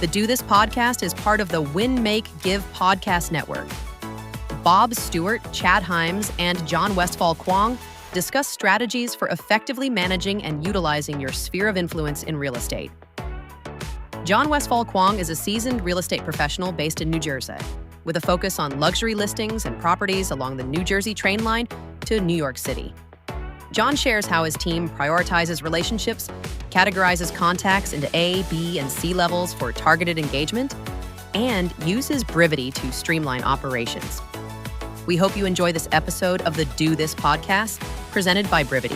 The Do This podcast is part of the Win, Make, Give podcast network. Bob Stewart, Chad Hyams, and John Westfall-Kwong discuss strategies for effectively managing and utilizing your sphere of influence in real estate. John Westfall-Kwong is a seasoned real estate professional based in New Jersey, with a focus on luxury listings and properties along the New Jersey train line to New York City. John shares how his team prioritizes relationships, categorizes contacts into A, B, and C levels for targeted engagement, and uses Brivity to streamline operations. We hope you enjoy this episode of the Do This podcast, presented by Brevity.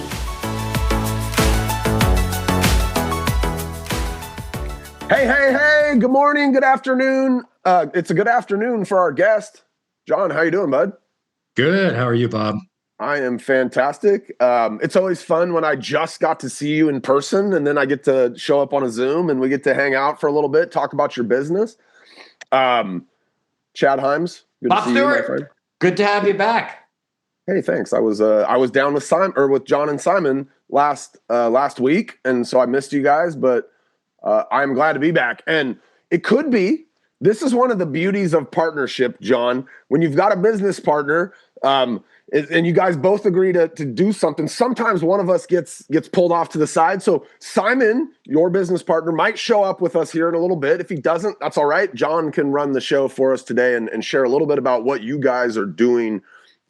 Hey, good morning, good afternoon. It's a good afternoon for our guest. John, how you doing, bud? Good. How are you, Bob? I am fantastic. It's always fun when I just got to see you in person, and then I get to show up on a Zoom, and we get to hang out for a little bit, talk about your business. Chad Hyams, good Bob to see Stewart, you, my friend. good to have you back. Hey, thanks. I was down with John and Simon last week, and so I missed you guys, but I'm glad to be back. And it could be, this is one of the beauties of partnership, John, when you've got a business partner, and you guys both agree to do something. Sometimes one of us gets pulled off to the side. So Simon, your business partner, might show up with us here in a little bit. If he doesn't, that's all right. John can run the show for us today and share a little bit about what you guys are doing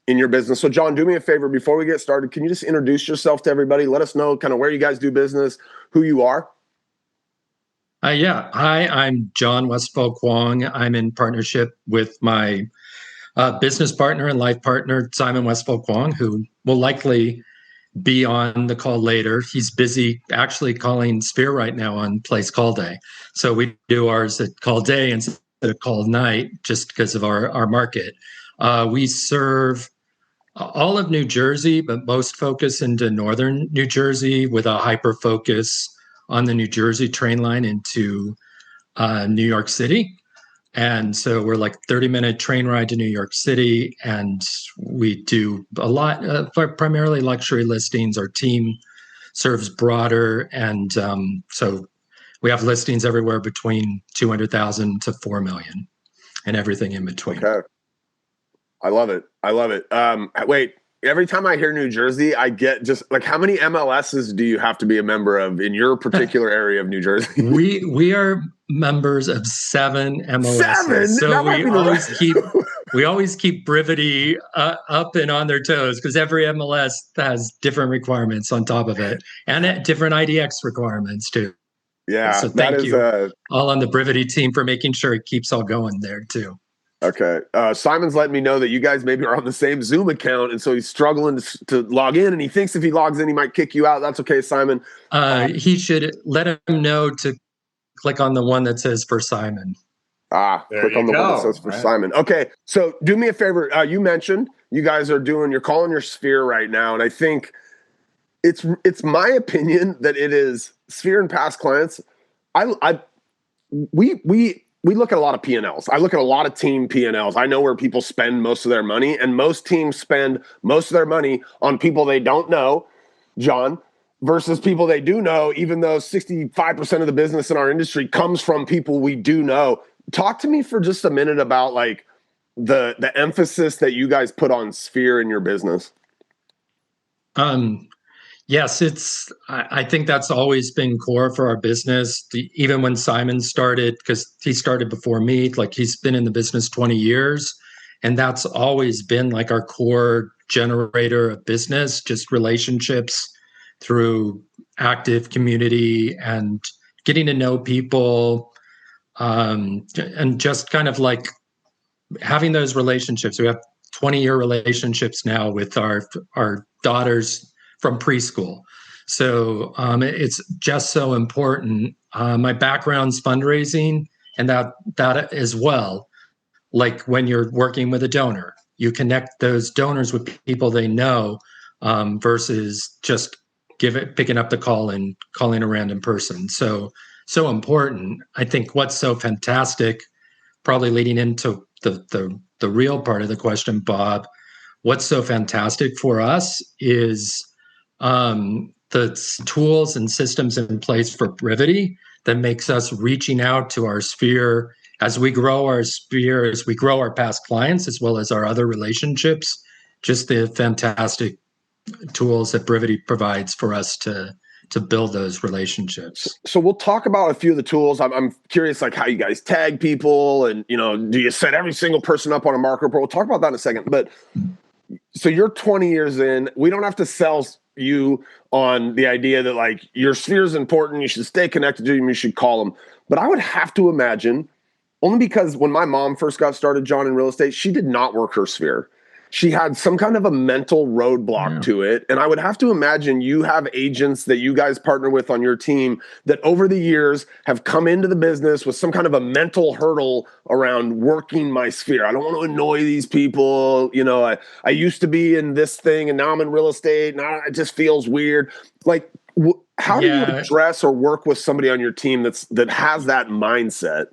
in your business. So John, do me a favor before we get started. Can you just introduce yourself to everybody? Let us know kind of where you guys do business, who you are. Yeah. Hi, I'm John Westfall-Kwong. I'm in partnership with my business partner and life partner, Simon Westfall-Kwong, who will likely be on the call later. He's busy actually calling Sphere right now on Place Call Day. So we do ours at Call Day instead of Call Night just because of our market. We serve all of New Jersey, but most focus into northern New Jersey with a hyper focus on the New Jersey train line into New York City. And so we're like 30-minute train ride to New York City, and we do a lot, primarily luxury listings. Our team serves broader, and so we have listings everywhere between 200,000 to 4 million, and everything in between. Okay, I love it. Wait. Every time I hear New Jersey, I get just like, how many MLSs do you have to be a member of in your particular area of New Jersey? We are members of 7 MLSs. 7? So we always keep Brivity up and on their toes because every MLS has different requirements on top of it and different IDX requirements too. Yeah. So thank you all on the Brivity team for making sure it keeps all going there too. Okay. Simon's letting me know that you guys maybe are on the same Zoom account, and so he's struggling to log in, and he thinks if he logs in, he might kick you out. That's okay, Simon. He should let him know to click on the one that says for Simon. Click on the one that says for Simon. Okay. So do me a favor. You mentioned you guys you're calling your Sphere right now, and I think it's my opinion that it is Sphere and past clients. We look at a lot of P&Ls. I look at a lot of team P&Ls. I know where people spend most of their money, and most teams spend most of their money on people they don't know, John, versus people they do know, even though 65% of the business in our industry comes from people we do know. Talk to me for just a minute about like the emphasis that you guys put on Sphere in your business. Yes, I think that's always been core for our business. Even when Simon started, because he started before me, like he's been in the business 20 years, and that's always been like our core generator of business, just relationships through active community and getting to know people, and just kind of like having those relationships. We have 20-year relationships now with our daughters from preschool. So it's just so important. My background's fundraising, and that as well. Like when you're working with a donor, you connect those donors with people they know versus just picking up the call and calling a random person. So important. I think what's so fantastic, probably leading into the real part of the question, Bob, what's so fantastic for us is the tools and systems in place for Brevity that makes us reaching out to our sphere as we grow our sphere, as we grow our past clients, as well as our other relationships, just the fantastic tools that Brivity provides for us to build those relationships. So we'll talk about a few of the tools. I'm curious, like how you guys tag people, and do you set every single person up on a marker report? We'll talk about that in a second. But so you're 20 years in. We don't have to sell you on the idea that like your sphere is important. You should stay connected to them. You should call them. But I would have to imagine, only because when my mom first got started, John, in real estate, she did not work her sphere. She had some kind of a mental roadblock to it. And I would have to imagine you have agents that you guys partner with on your team that over the years have come into the business with some kind of a mental hurdle around working my sphere. I don't want to annoy these people. I used to be in this thing and now I'm in real estate. Now it just feels weird. Like, how do you address or work with somebody on your team that has that mindset?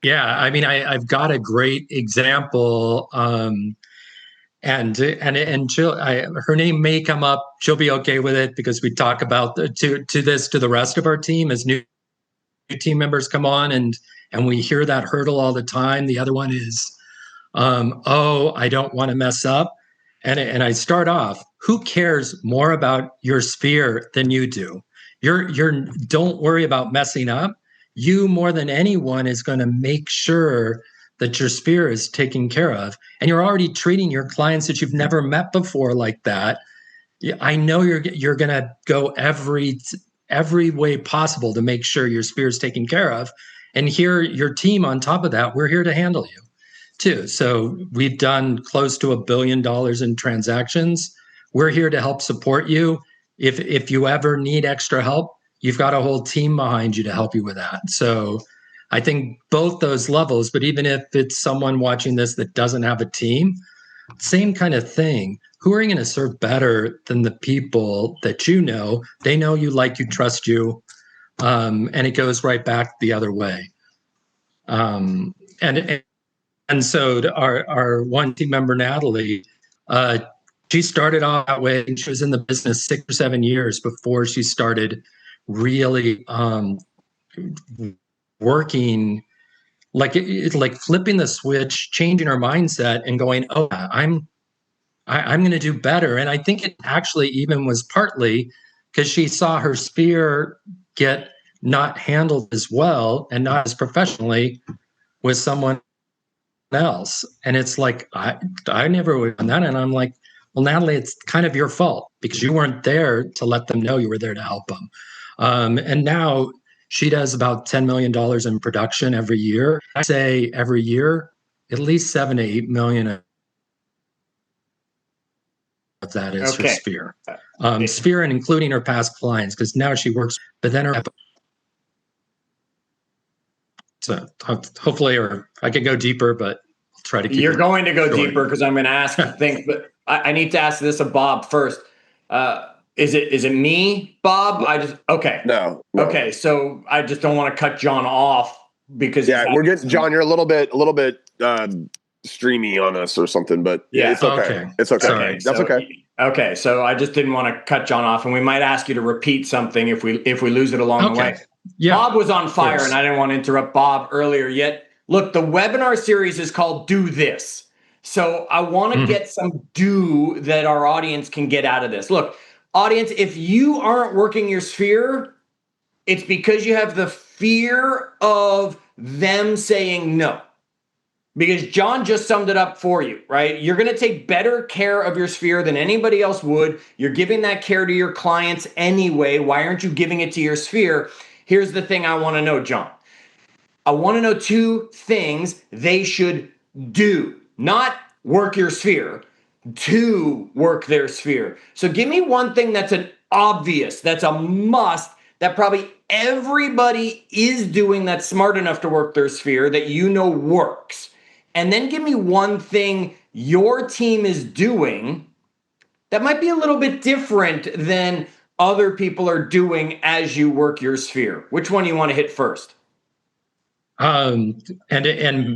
Yeah, I mean, I've got a great example. And her name may come up. She'll be okay with it because we talk about to the rest of our team as new team members come on, and we hear that hurdle all the time. The other one is, I don't want to mess up, and I start off. Who cares more about your sphere than you do? Don't worry about messing up. You more than anyone is going to make sure that your sphere is taken care of, and you're already treating your clients that you've never met before like that. I know you're going to go every way possible to make sure your sphere is taken care of. And here, your team on top of that, we're here to handle you too. So we've done close to $1 billion in transactions. We're here to help support you. If you ever need extra help, you've got a whole team behind you to help you with that. So I think both those levels, but even if it's someone watching this that doesn't have a team, same kind of thing. Who are you going to serve better than the people that you know? They know you, like you, trust you, and it goes right back the other way. And so our one team member, Natalie, she started off that way, and she was in the business 6 or 7 years before she started really working, like flipping the switch, changing her mindset, and going, I'm going to do better. And I think it actually even was partly because she saw her sphere get not handled as well and not as professionally with someone else. And it's like, I never would have done that. And I'm like, well, Natalie, it's kind of your fault because you weren't there to let them know you were there to help them. And now she does about $10 million in production every year. I say every year, at least 7 to 8 million of that is her sphere. Sphere and including her past clients, because now she works, but then her. So hopefully, or I could go deeper, but I'll try to keep You're going to go deeper because I'm going to ask things, but I need to ask this of Bob first. Is it me, Bob? Okay. No. Okay, so I just don't want to cut John off because we're getting John. You're a little bit streamy on us or something, but it's okay. It's okay. Sorry. That's okay. Okay, so I just didn't want to cut John off, and we might ask you to repeat something if we lose it along the way. Yeah. Bob was on fire, and I didn't want to interrupt Bob earlier yet. Look, the webinar series is called Do This. So I want to get some do that our audience can get out of this. Look, audience, if you aren't working your sphere, it's because you have the fear of them saying no. Because John just summed it up for you, right? You're going to take better care of your sphere than anybody else would. You're giving that care to your clients anyway. Why aren't you giving it to your sphere? Here's the thing I want to know, John. I want to know 2 things they should do. Not work your sphere, to work their sphere. So give me one thing that's an obvious, that's a must, that probably everybody is doing that's smart enough to work their sphere that you know works. And then give me one thing your team is doing that might be a little bit different than other people are doing as you work your sphere. Which one do you want to hit first? And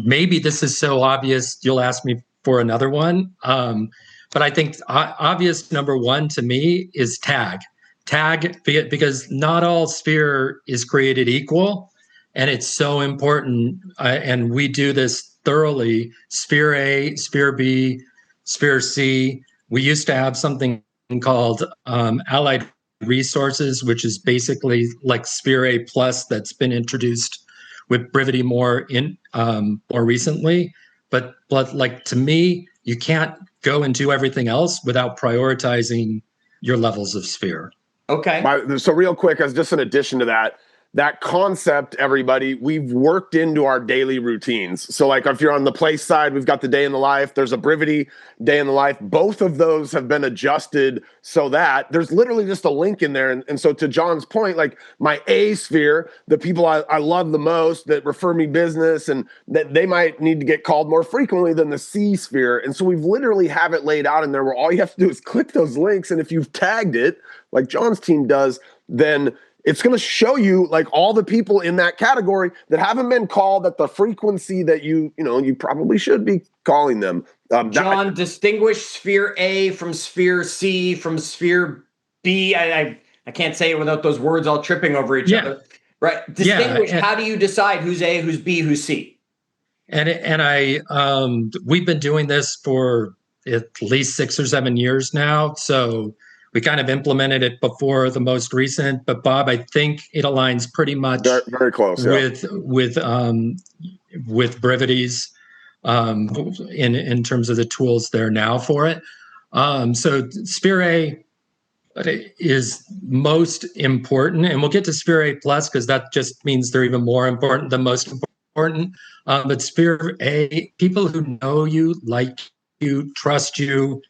maybe this is so obvious, you'll ask me for another one. But I think obvious number one to me is tag. tag, because not all sphere is created equal. And it's so important. And we do this thoroughly. Sphere A, Sphere B, Sphere C. We used to have something called Allied Resources, which is basically like Sphere A plus that's been introduced with Brivity more recently. But like, to me, you can't go and do everything else without prioritizing your levels of sphere. Okay. So real quick, as just an addition to that concept, everybody, we've worked into our daily routines. So like if you're on the place side, we've got the day in the life. There's a Brivity day in the life. Both of those have been adjusted so that there's literally just a link in there. And so to John's point, like my A sphere, the people I love the most that refer me business and that they might need to get called more frequently than the C sphere. And so we've literally have it laid out in there where all you have to do is click those links. And if you've tagged it, like John's team does, then it's going to show you like all the people in that category that haven't been called at the frequency that you probably should be calling them. John, distinguish sphere A from sphere C from sphere B. I can't say it without those words all tripping over each other. Right. Distinguish. How do you decide who's A, who's B, who's C? We've been doing this for at least 6 or 7 years now. So we kind of implemented it before the most recent, but Bob, I think it aligns pretty much very close with Brivity's in terms of the tools there now for it. So Sphere A is most important, and we'll get to Sphere A plus because that just means they're even more important than most important. But Sphere A, people who know you, like you, trust you.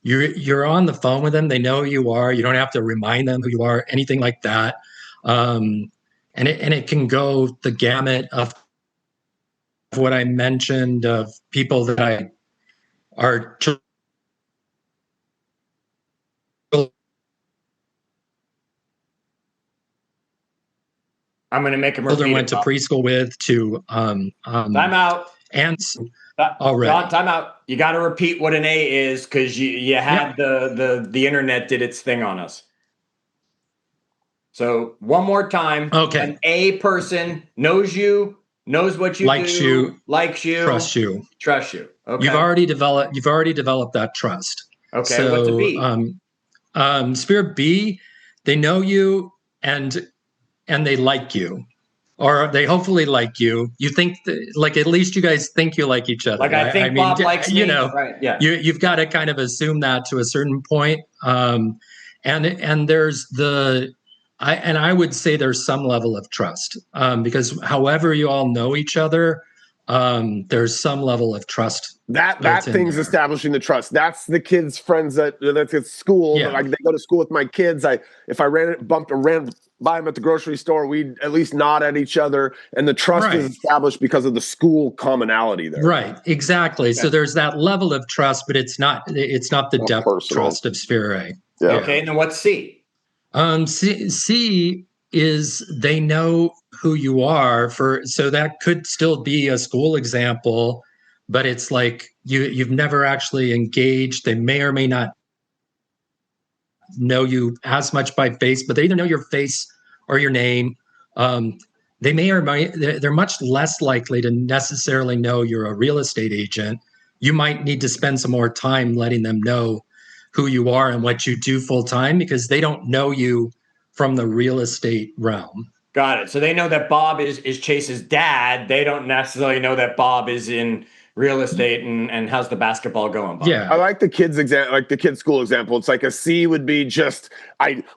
You're on the phone with them. They know who you are. You don't have to remind them who you are, anything like that. And it can go the gamut of what I mentioned of people that are I'm going to make him repeat. Children went to preschool with to time out. And John, time out. You got to repeat what an A is because you had the internet did its thing on us. So one more time. Okay. An A person knows you, knows what you do, likes you, trusts you. Okay. You've already developed that trust. Okay. So, what's a B? Sphere B, they know you and they like you. Or they hopefully like you. You think like at least you guys think you like each other. Like I think Bob likes me. You know, right? Yeah. You've got to kind of assume that to a certain point. And there's I would say there's some level of trust because however you all know each other, there's some level of trust. That thing's establishing the trust. That's the kids' friends that's at school. Yeah. Like they go to school with my kids. If I ran by them at the grocery store, we'd at least nod at each other, and the trust is established because of the school commonality there. Right, exactly. Yeah. So there's that level of trust, but it's not the depth personal trust of Sphere A. Yeah. Okay, and then what's C? C is they know who you are so that could still be a school example, but it's like you've never actually engaged. They may or may not know you as much by face, but they either know your face or your name. They may or may, they're much less likely to necessarily know you're a real estate agent. You might need to spend some more time letting them know who you are and what you do full time because they don't know you from the real estate realm. Got it. So they know that Bob is Chase's dad. They don't necessarily know that Bob is in real estate and how's the basketball going, Bob? Yeah. I like the kids school example. It's like a C would be just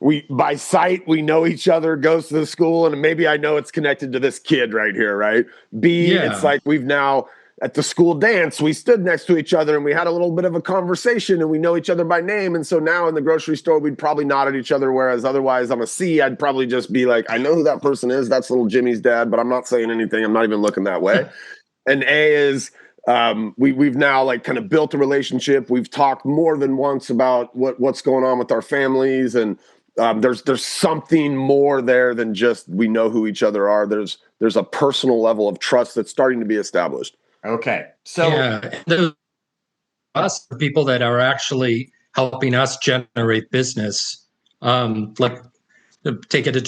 we by sight we know each other, goes to the school, and maybe I know it's connected to this kid right here, right? B, it's like we've now at the school dance, we stood next to each other and we had a little bit of a conversation and we know each other by name. And so now in the grocery store, we'd probably nod at each other. Whereas otherwise I'm a C, I'd probably just be like, I know who that person is. That's little Jimmy's dad, but I'm not saying anything. I'm not even looking that way. And A is we've now like kind of built a relationship. We've talked more than once about what's going on with our families. And there's something more there than just we know who each other are. There's a personal level of trust that's starting to be established. Okay. So us people that are actually helping us generate business like take it to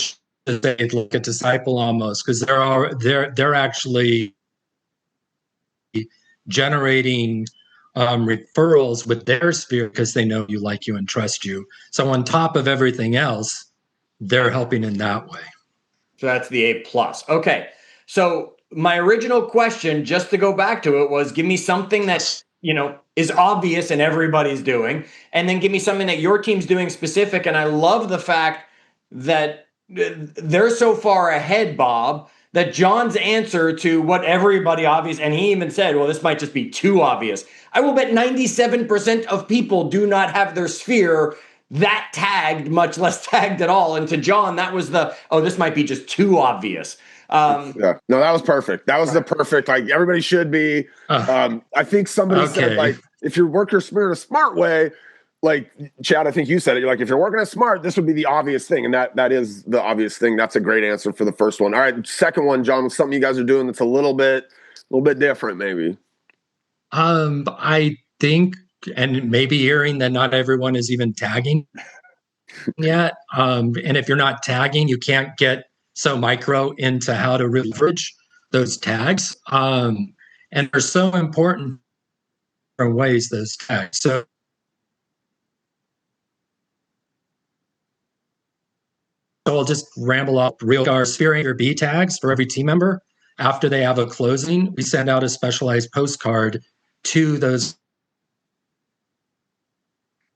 say, like a disciple almost, because they're actually generating referrals with their sphere because they know you, like you, and trust you. So on top of everything else, they're helping in that way. So that's the A plus. Okay. So my original question, just to go back to it, was give me something that, is obvious and everybody's doing, and then give me something that your team's doing specific. And I love the fact that they're so far ahead, Bob, that John's answer to what everybody obvious, and he even said, well, this might just be too obvious. I will bet 97% of people do not have their sphere that tagged, much less tagged at all. And to John, that was this might be just too obvious. Yeah, no, that was perfect. That was the perfect, like everybody should be. I think somebody said, like, if you work your sphere in a smart way, like Chad, I think you said it. You're like, if you're working it smart, this would be the obvious thing. And that is the obvious thing. That's a great answer for the first one. All right. Second one, John, something you guys are doing that's a little bit different, maybe. I think, and maybe hearing that not everyone is even tagging yet. And if you're not tagging, you can't get so micro into how to really leverage those tags. And they're so important in ways, those tags. So I'll just ramble off our sphere A or B tags for every team member. After they have a closing, we send out a specialized postcard to those.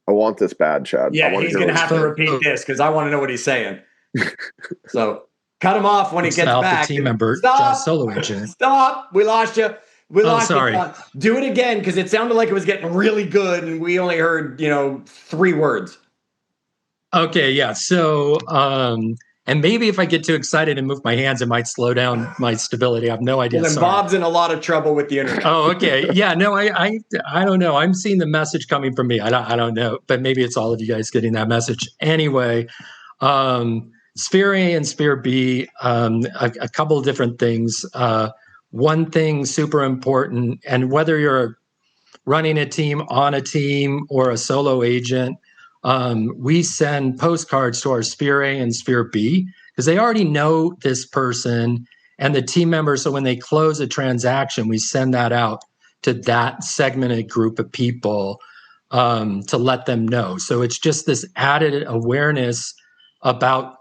I want this bad, Chad. Yeah, he's going to have to repeat this because I want to know what he's saying. So cut him off when he gets back. The team member, Stop. Solo agent. Stop. We lost you. We lost sorry. you. Do it again because it sounded like it was getting really good and we only heard, 3 words. Okay, yeah. So, and maybe if I get too excited and move my hands, it might slow down my stability. I have no idea. Well, then Bob's in a lot of trouble with the internet. Oh, okay. Yeah, no, I don't know. I'm seeing the message coming from me. I don't know, but maybe it's all of you guys getting that message. Anyway, Sphere A and Sphere B, a couple of different things. One thing super important, and whether you're running a team, on a team, or a solo agent, we send postcards to our Sphere A and Sphere B because they already know this person and the team members. So when they close a transaction, we send that out to that segmented group of people to let them know. So it's just this added awareness about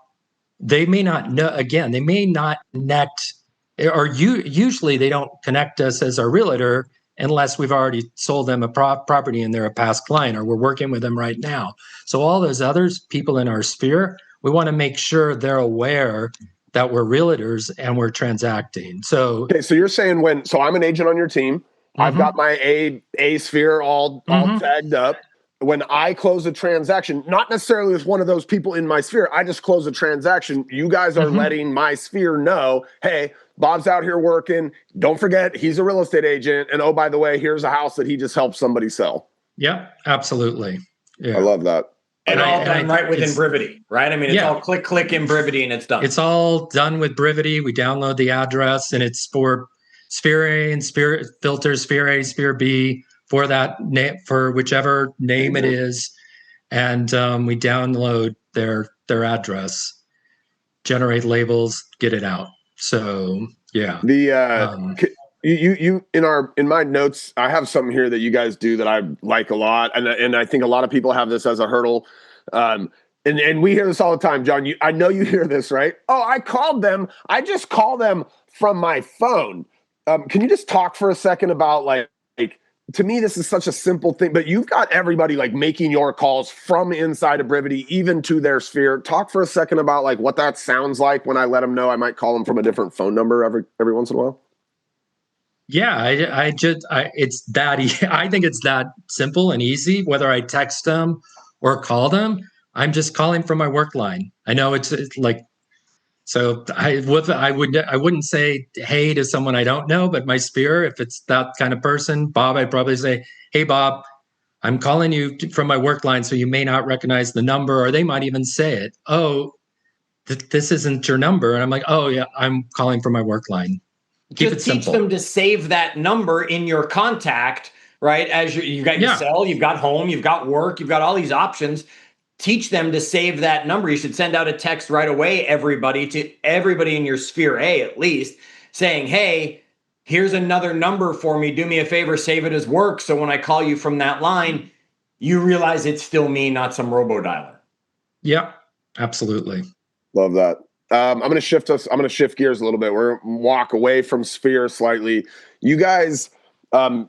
they may not know, again, they may not connect, or usually they don't connect us as our realtor unless we've already sold them a property and they're a past client or we're working with them right now. So all those others, people in our sphere, we want to make sure they're aware that we're realtors and we're transacting. So okay, so you're saying so I'm an agent on your team, I've got my A sphere all tagged up. When I close a transaction, not necessarily with one of those people in my sphere, I just close a transaction. You guys are letting my sphere know, hey, Bob's out here working. Don't forget, he's a real estate agent. And oh, by the way, here's a house that he just helped somebody sell. Yeah, absolutely. Yeah. I love that. And all done right within Brivity, right? I mean, it's all click in Brivity and it's done. It's all done with Brivity. We download the address and it's for Sphere A and Sphere filters, Sphere A, Sphere B, for that name, for whichever name it is. And we download their address, generate labels, get it out. So yeah. You in my notes, I have something here that you guys do that I like a lot, and I think a lot of people have this as a hurdle. And we hear this all the time, John. I know you hear this, right? Oh, I called them. I just call them from my phone. Can you just talk for a second about like to me, this is such a simple thing, but you've got everybody like making your calls from inside of Brivity, even to their sphere. Talk for a second about like what that sounds like when I let them know I might call them from a different phone number every once in a while. Yeah, I it's that I think it's that simple and easy. Whether I text them or call them, I'm just calling from my work line. I know it's like. So I wouldn't say hey to someone I don't know, but my sphere, if it's that kind of person, Bob, I'd probably say, hey, Bob, I'm calling you from my work line, so you may not recognize the number, or they might even say it. Oh, this isn't your number. And I'm like, oh, yeah, I'm calling from my work line. Just teach them to save that number in your contact, right? As you got your cell, you've got home, you've got work, you've got all these options. teach them to save that number. You should send out a text right away, everybody, to everybody in your sphere A at least, saying, hey, here's another number for me. Do me a favor, save it as work. So when I call you from that line, you realize it's still me, not some robo-dialer. Yeah, absolutely. Love that. I'm going to shift gears a little bit. We're going to walk away from Sphere slightly. You guys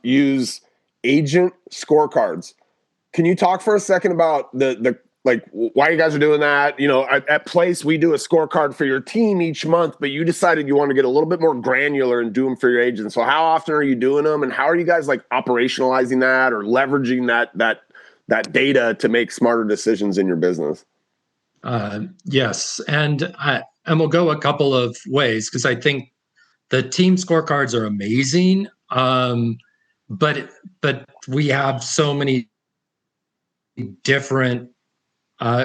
use agent scorecards. Can you talk for a second about the like why you guys are doing that? You know, at Place, we do a scorecard for your team each month, but you decided you want to get a little bit more granular and do them for your agents. So how often are you doing them, and how are you guys like operationalizing that or leveraging that data to make smarter decisions in your business? Yes, and we'll go a couple of ways, because I think the team scorecards are amazing, but we have so many different.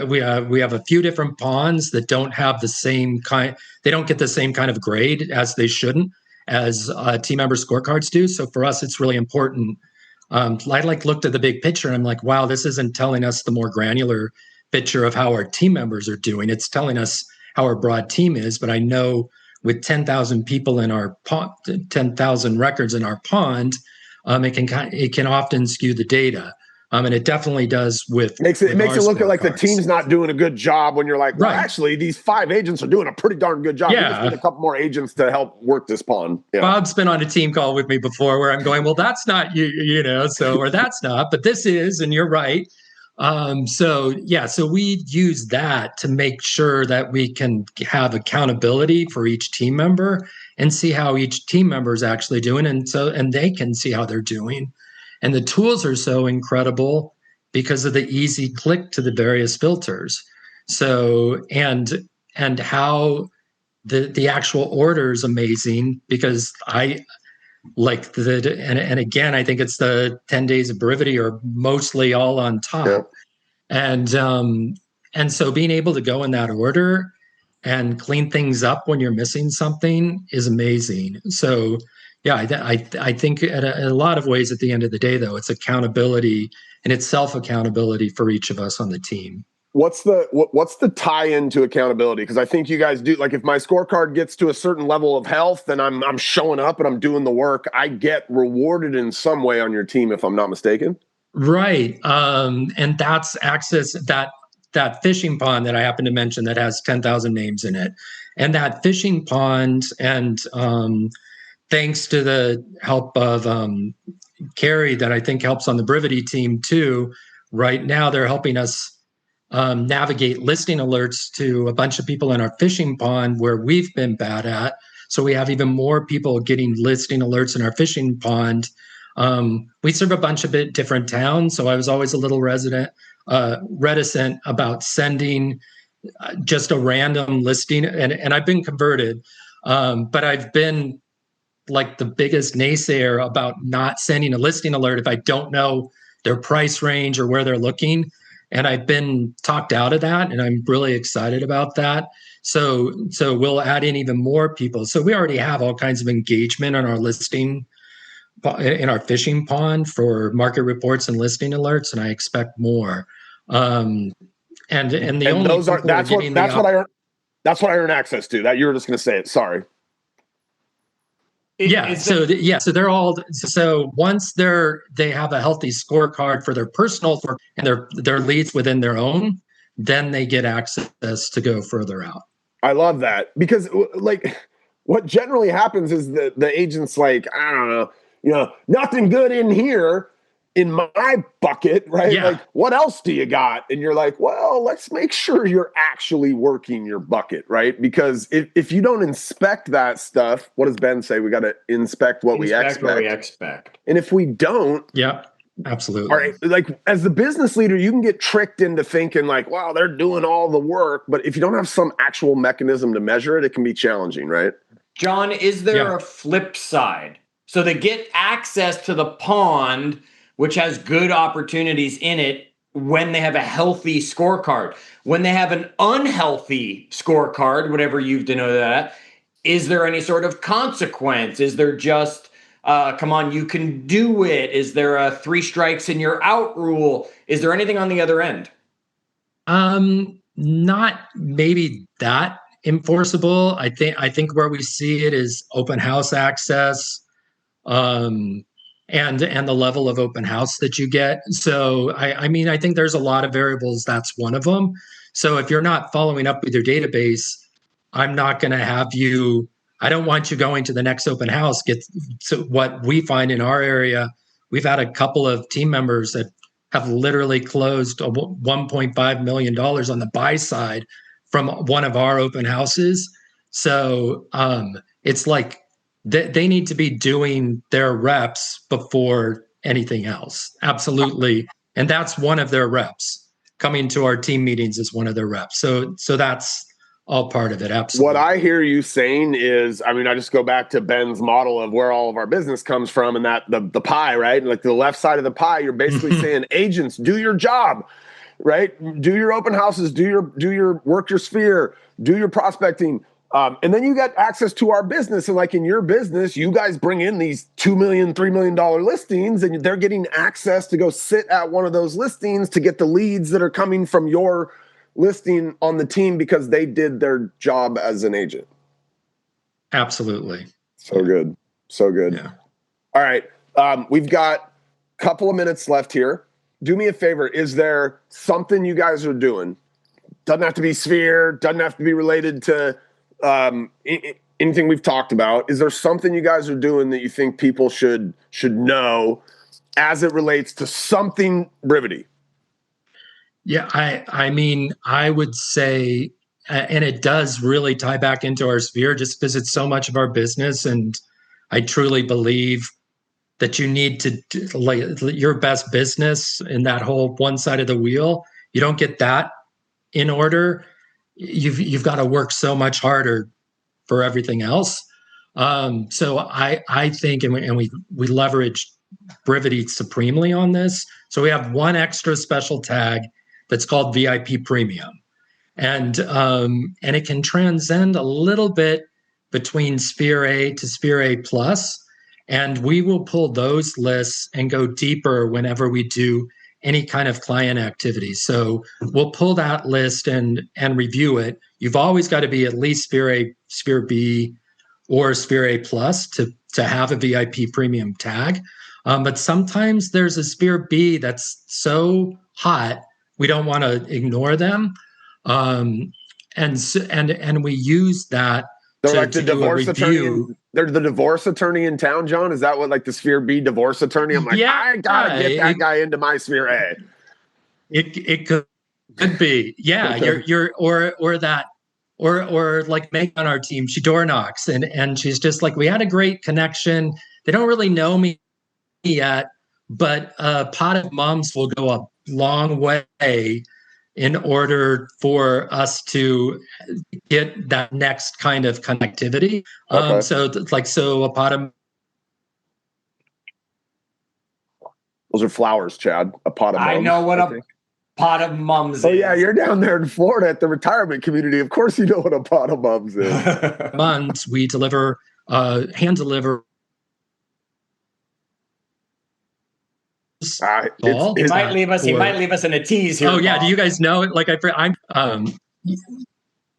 We have a few different ponds that don't have the same kind. They don't get the same kind of grade as they shouldn't, as team member scorecards do. So for us, it's really important. I looked at the big picture and I'm like, wow, this isn't telling us the more granular picture of how our team members are doing. It's telling us how our broad team is. But I know with 10,000 people in our pond, 10,000 records in our pond, it can often skew the data. And it definitely does with makes it look like the team's not doing a good job when you're like, well, right. Actually, these 5 agents are doing a pretty darn good job. Yeah. We just need a couple more agents to help work this pond. Yeah. Bob's been on a team call with me before where I'm going, well, that's not or that's not, but this is, and you're right. So we use that to make sure that we can have accountability for each team member and see how each team member is actually doing. And they can see how they're doing. And the tools are so incredible because of the easy click to the various filters. So, and how the actual order is amazing, because I like and again, I think it's the 10 days of Brivity are mostly all on top. Yeah. And so being able to go in that order and clean things up when you're missing something is amazing. So yeah, I think in a lot of ways at the end of the day, though, it's accountability and it's self-accountability for each of us on the team. What's the tie-in to accountability? Because I think you guys do, like, if my scorecard gets to a certain level of health, then I'm showing up and I'm doing the work. I get rewarded in some way on your team, if I'm not mistaken. Right. And that's access that fishing pond that I happen to mention that has 10,000 names in it. And that fishing pond, and thanks to the help of Carrie, that I think helps on the Brevity team too. Right now, they're helping us navigate listing alerts to a bunch of people in our fishing pond where we've been bad at. So we have even more people getting listing alerts in our fishing pond. We serve a bunch of different towns, so I was always a little reticent about sending just a random listing. And I've been converted, but I've been like the biggest naysayer about not sending a listing alert if I don't know their price range or where they're looking. And I've been talked out of that, and I'm really excited about that. So we'll add in even more people. So we already have all kinds of engagement on our listing, in our fishing pond for market reports and listing alerts, and I expect more. And that's what I earn access to. That you were just going to say it. Sorry. So they're all, so once they have a healthy scorecard for their personal and their leads within their own, then they get access to go further out. I love that, because like what generally happens is the agent's like, I don't know, nothing good in here in my bucket, right? Yeah. Like, what else do you got? And you're like, well, let's make sure you're actually working your bucket, right? Because if you don't inspect that stuff, what does Ben say? We got to inspect what we expect. And if we don't, yeah, absolutely. All right, like as the business leader, you can get tricked into thinking like, wow, they're doing all the work. But if you don't have some actual mechanism to measure it, it can be challenging, right? John, is there a flip side? So they get access to the pond, which has good opportunities in it, when they have a healthy scorecard. When they have an unhealthy scorecard, whatever you've denoted that, is there any sort of consequence? Is there just, come on, you can do it? Is there a 3 strikes and you're out rule? Is there anything on the other end? Not maybe that enforceable. I think where we see it is open house access, and the level of open house that you get. So I mean, I think there's a lot of variables. That's one of them. So if you're not following up with your database, I'm not going to have you. I don't want you going to the next open house. So what we find in our area, we've had a couple of team members that have literally closed $1.5 million on the buy side from one of our open houses. So it's like they need to be doing their reps before anything else. Absolutely. And that's one of their reps. Coming to our team meetings is one of their reps. So that's all part of it. Absolutely. What I hear you saying is, I mean, I just go back to Ben's model of where all of our business comes from, and that the pie, right? Like the left side of the pie, you're basically saying, agents, do your job, right? Do your open houses, do your work your sphere, do your prospecting. And then you get access to our business. And like in your business, you guys bring in these $2 million, $3 million listings, and they're getting access to go sit at one of those listings to get the leads that are coming from your listing on the team because they did their job as an agent. Absolutely. So good. So good. Yeah. All right. We've got a couple of minutes left here. Do me a favor. Is there something you guys are doing? Doesn't have to be Sphere, doesn't have to be related to anything we've talked about. Is there something you guys are doing that you think people should know as it relates to something Brivity? Yeah, I mean, I would say, and it does really tie back into our sphere just because it's so much of our business. And I truly believe that you need to, like, your best business in that whole one side of the wheel. You don't get that in order. You've got to work so much harder for everything else. So I think, and we leverage Brevity supremely on this. So we have one extra special tag that's called VIP Premium. And it can transcend a little bit between Sphere A to Sphere A Plus. And we will pull those lists and go deeper whenever we do any kind of client activity. So we'll pull that list and review it. You've always got to be at least Sphere A, Sphere B, or Sphere A Plus to have a VIP Premium tag. But sometimes there's a Sphere B that's so hot, we don't want to ignore them, and we use that. They're like the divorce attorney. They're the divorce attorney in town, John. Is that what, like the Sphere B divorce attorney? I'm like, yeah, I gotta get that guy into my Sphere A. It could be, yeah. You're or like Meg on our team. She door knocks and she's just like, we had a great connection. They don't really know me yet, but a pot of mums will go a long way in order for us to get that next kind of connectivity. Okay. So a pot of... Those are flowers, Chad. A pot of mums. I know what a pot of mums is. Oh, yeah, you're down there in Florida at the retirement community. Of course you know what a pot of mums is. Months, we deliver, hand deliver. He might leave us in a tease here. Oh yeah, Paul. Do you guys know it? Like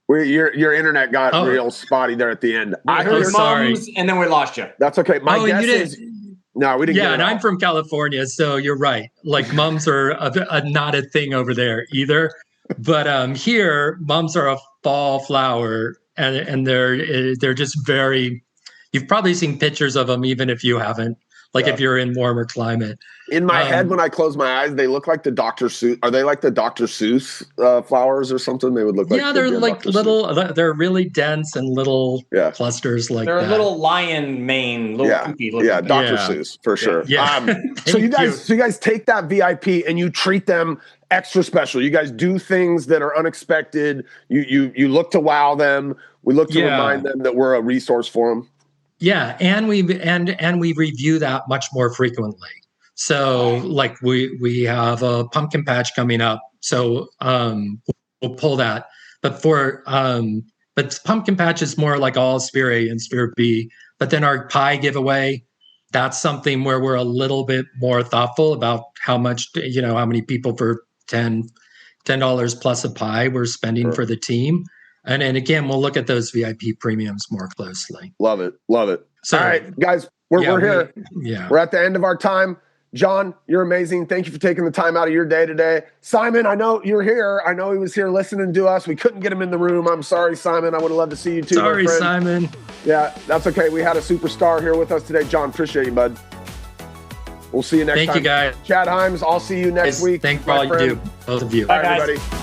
your internet got real spotty there at the end. I heard mums, and then we lost you. That's okay. My guess is no, we didn't. Yeah, and I'm from California, so you're right. Like mums are not a thing over there either. But here, mums are a fall flower, and they're just very. You've probably seen pictures of them, even if you haven't. Like if you're in warmer climate. In my head, when I close my eyes, they look like the Dr. Seuss. Are they like the Dr. Seuss flowers or something? They would look like. Yeah, they're like little. Seuss. They're really dense and little clusters like they're that. A little lion mane. Yeah, Dr. Seuss for sure. Yeah. So you guys take that VIP and you treat them extra special. You guys do things that are unexpected. You look to wow them. We look to remind them that we're a resource for them. Yeah, and we review that much more frequently. So like we have a pumpkin patch coming up, so we'll pull that. But but pumpkin patch is more like all Sphere A and Sphere B. But then our pie giveaway, that's something where we're a little bit more thoughtful about how much, how many people for 10 $10 plus a pie we're spending for the team. And again, we'll look at those VIP premiums more closely. Love it. Love it. So, all right, guys, we're here. We're at the end of our time. John, you're amazing. Thank you for taking the time out of your day today. Simon, I know you're here. I know he was here listening to us. We couldn't get him in the room. I'm sorry, Simon. I would have loved to see you too. Sorry, Simon. Yeah, that's okay. We had a superstar here with us today. John, appreciate you, bud. We'll see you next time. Thank you, guys. Chad Hyams, I'll see you next week. Thanks for all you do, both of you. Bye, everybody.